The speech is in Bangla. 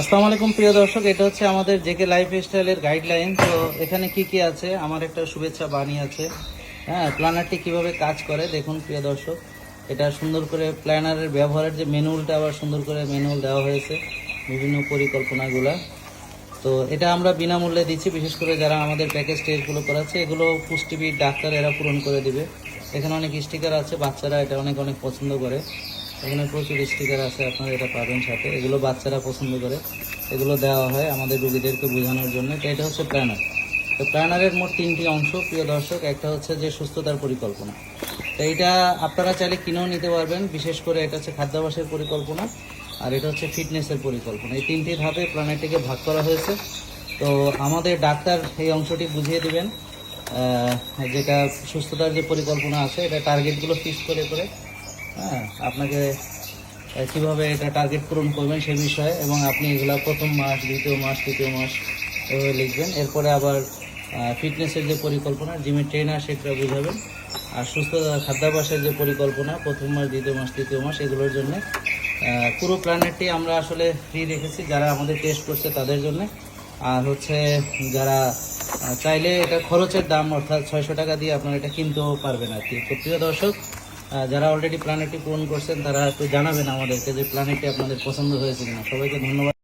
আসসালামু আলাইকুম প্রিয় দর্শক, এটা হচ্ছে আমাদের জেকে লাইফস্টাইলের গাইডলাইন। তো এখানে কি কি আছে, আমার একটা শুভেচ্ছা বাণী আছে। হ্যাঁ, প্ল্যানারটি কিভাবে কাজ করে দেখুন প্রিয় দর্শক। এটা সুন্দর করে প্ল্যানারের ব্যবহারের যে ম্যানুয়ালটা আবার সুন্দর করে ম্যানুয়াল দেওয়া হয়েছে বিভিন্ন পরিকল্পনাগুলা। তো এটা আমরা বিনামূল্যে দিচ্ছি, বিশেষ করে যারা আমাদের প্যাকেজ টেস্টগুলো করাচ্ছে এগুলো পুষ্টিবিদ ডাক্তার এরা পূরণ করে দিবে। এখানে অনেক স্টিকার আছে, বাচ্চারা এটা অনেক অনেক পছন্দ করে। এখানে প্রচুর স্টিকার আছে, আপনারা এটা পাবেন সাথে। এগুলো বাচ্চারা পছন্দ করে, এগুলো দেওয়া হয় আমাদের রোগীদেরকে বোঝানোর জন্য। তো এটা হচ্ছে প্ল্যানার। তো প্ল্যানারের মোট তিনটি অংশ প্রিয় দর্শক। একটা হচ্ছে যে সুস্থতার পরিকল্পনা, তো এইটা আপনারা চাইলে কিনেও নিতে পারবেন। বিশেষ করে এটা হচ্ছে খাদ্যাভ্যাসের পরিকল্পনা, আর এটা হচ্ছে ফিটনেসের পরিকল্পনা। এই তিনটি ধাপে প্ল্যানারটিকে ভাগ করা হয়েছে। তো আমাদের ডাক্তার এই অংশটি বুঝিয়ে দিবেন, যেটা সুস্থতার যে পরিকল্পনা আছে এটা টার্গেটগুলো ফিক্স করে করে, হ্যাঁ, আপনাকে কীভাবে এটা টার্গেট পূরণ করবেন সে বিষয়ে, এবং আপনি এগুলো প্রথম মাস, দ্বিতীয় মাস, তৃতীয় মাস এভাবে লিখবেন। এরপরে আবার ফিটনেসের যে পরিকল্পনা, জিমের ট্রেনার সেটা বুঝাবেন। আর সুস্থ খাদ্যাভ্যাসের যে পরিকল্পনা, প্রথম মাস, দ্বিতীয় মাস, তৃতীয় মাস, এগুলোর জন্য পুরো প্ল্যানেটটি আমরা আসলে ফ্রি রেখেছি যারা আমাদের টেস্ট করছে তাদের জন্য। আর হচ্ছে যারা চাইলে এটা খরচের দাম, অর্থাৎ 600 টাকা দিয়ে আপনারা এটা কিনতেও পারবেন আর কি। তো প্রিয় দর্শক, যারা অলরেডি প্ল্যানেটটি পূরণ করছেন তারা একটু জানাবেন আমাদেরকে যে প্ল্যানেটটি আপনাদের পছন্দ হয়েছে কিনা। সবাইকে ধন্যবাদ।